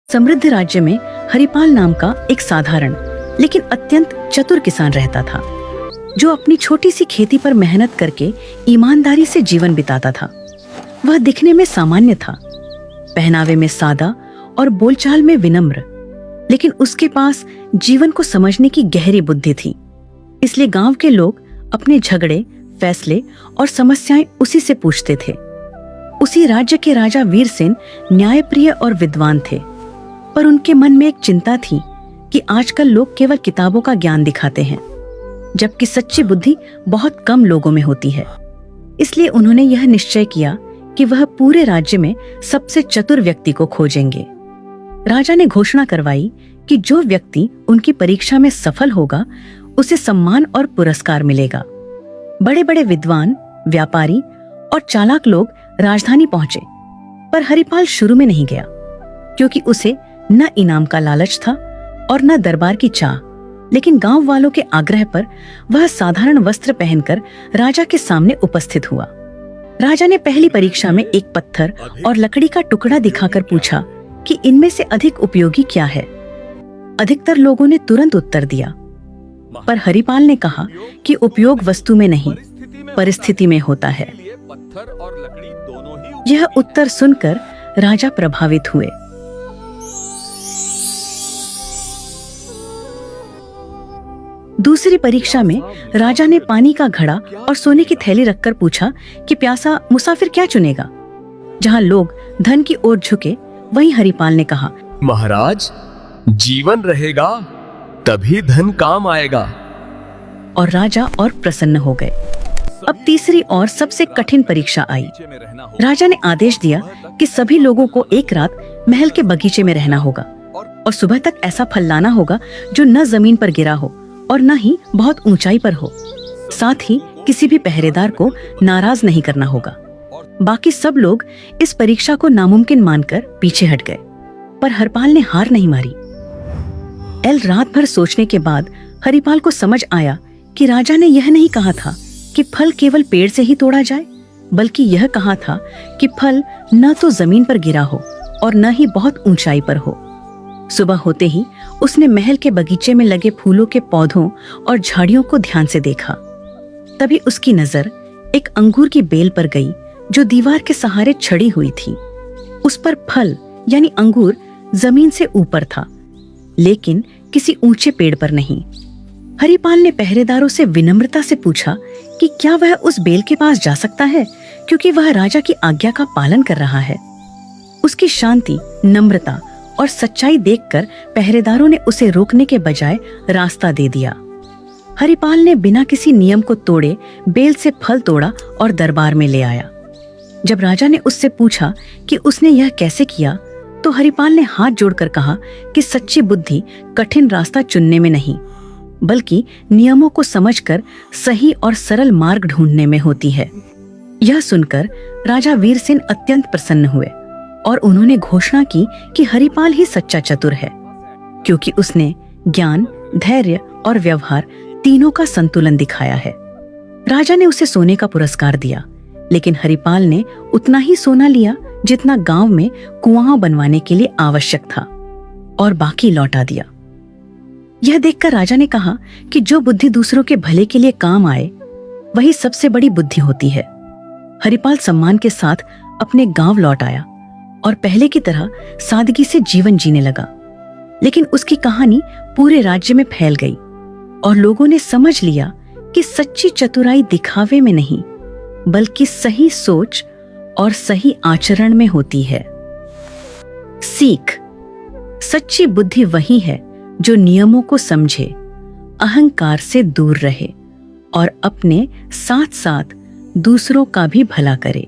समृद्ध राज्य में हरिपाल नाम का एक साधारण लेकिन अत्यंत चतुर किसान रहता था, जो अपनी छोटी सी खेती पर मेहनत करके ईमानदारी से जीवन बिताता था। वह दिखने में सामान्य था, पहनावे में सादा और बोलचाल में विनम्र, लेकिन उसके पास जीवन को समझने की गहरी बुद्धि थी। इसलिए गांव के लोग अपने झगड़े, फैसले और समस्याएं उसी से पूछते थे। उसी राज्य के राजा वीरसेन न्यायप्रिय और विद्वान थे, पर उनके मन में एक चिंता थी कि आजकल लोग केवल किताबों का ज्ञान दिखाते हैं, जबकि सच्ची बुद्धि बहुत कम लोगों में होती है। इसलिए उन्होंने यह निश्चय किया कि वह पूरे राज्य में सबसे चतुर व्यक्ति को खोजेंगे। राजा ने घोषणा करवाई कि जो व्यक्ति उनकी परीक्षा में सफल होगा, उसे सम्मान और पुरस्कार मिलेगा। बड़े बड़े विद्वान, व्यापारी और चालाक लोग राजधानी पहुंचे, पर हरिपाल शुरू में नहीं गया, क्योंकि उसे न इनाम का लालच था और न दरबार की चाह। लेकिन गांव वालों के आग्रह पर वह साधारण वस्त्र पहनकर राजा के सामने उपस्थित हुआ। राजा ने पहली परीक्षा में एक पत्थर और लकड़ी का टुकड़ा दिखाकर पूछा कि इनमें से अधिक उपयोगी क्या है। अधिकतर लोगों ने तुरंत उत्तर दिया, पर हरिपाल ने कहा कि उपयोग वस्तु में नहीं, परिस्थिति में होता है। यह उत्तर सुनकर राजा प्रभावित हुए। दूसरी परीक्षा में राजा ने पानी का घड़ा और सोने की थैली रखकर पूछा कि प्यासा मुसाफिर क्या चुनेगा। जहां लोग धन की ओर झुके, वहीं हरिपाल ने कहा, महाराज, जीवन रहेगा तभी धन काम आएगा। और राजा और प्रसन्न हो गए। अब तीसरी और सबसे कठिन परीक्षा आई। राजा ने आदेश दिया कि सभी लोगों को एक रात महल के बगीचे में रहना होगा और सुबह तक ऐसा फल लाना होगा जो न जमीन पर गिरा हो और न ही बहुत ऊंचाई पर हो। साथ ही किसी भी पहरेदार को नाराज नहीं करना होगा। बाकी सब लोग इस परीक्षा को नामुमकिन मानकर पीछे हट गए, पर हरिपाल ने हार नहीं मारी। रात भर सोचने के बाद हरिपाल को समझ आया कि राजा ने यह नहीं कहा था कि फल केवल पेड़ से ही तोड़ा जाए, बल्कि यह कहा था कि फल न तो जमीन पर गिरा हो और न ही बहुत ऊंचाई पर हो। सुबह होते ही उसने महल के बगीचे में लगे फूलों के पौधों और झाड़ियों को ध्यान से देखा। तभी उसकी नजर एक अंगूर की बेल पर गई, जो दीवार के सहारे छड़ी हुई थी। उस पर फल यानी अंगूर जमीन से ऊपर था, लेकिन किसी ऊंचे पेड़ पर नहीं। हरिपाल ने पहरेदारों से विनम्रता से पूछा कि क्या वह उस बेल के पास जा सकता है, क्योंकि वह राजा की आज्ञा का पालन कर रहा है। उसकी शांति, नम्रता और सच्चाई देखकर पहरेदारों ने उसे रोकने के बजाय रास्ता दे दिया। हरिपाल ने बिना किसी नियम को तोड़े बेल से फल तोड़ा और दरबार में ले आया। जब राजा ने उससे पूछा कि उसने यह कैसे किया, तो हरिपाल ने हाथ जोड़कर कहा कि सच्ची बुद्धि कठिन रास्ता चुनने में नहीं, बल्कि नियमों को समझकर सही और सरल मार्ग ढूंढने में होती है। यह सुनकर राजा वीरसेन अत्यंत प्रसन्न हुए और उन्होंने घोषणा की कि हरिपाल ही सच्चा चतुर है, क्योंकि उसने ज्ञान, धैर्य और व्यवहार तीनों का संतुलन दिखाया है। राजा ने उसे सोने का पुरस्कार दिया, लेकिन हरिपाल ने उतना ही सोना लिया जितना गांव में कुआं बनवाने के लिए आवश्यक था, और बाकी लौटा दिया। यह देखकर राजा ने कहा कि जो बुद्धि दूसरों के भले के लिए काम आए, वही सबसे बड़ी बुद्धि होती है। हरिपाल सम्मान के साथ अपने गांव लौट आया और पहले की तरह सादगी से जीवन जीने लगा। लेकिन उसकी कहानी पूरे राज्य में फैल गई और लोगों ने समझ लिया कि सच्ची चतुराई दिखावे में नहीं, बल्कि सही सोच और सही आचरण में होती है। सीख: सच्ची बुद्धि वही है जो नियमों को समझे, अहंकार से दूर रहे और अपने साथ साथ दूसरों का भी भला करे।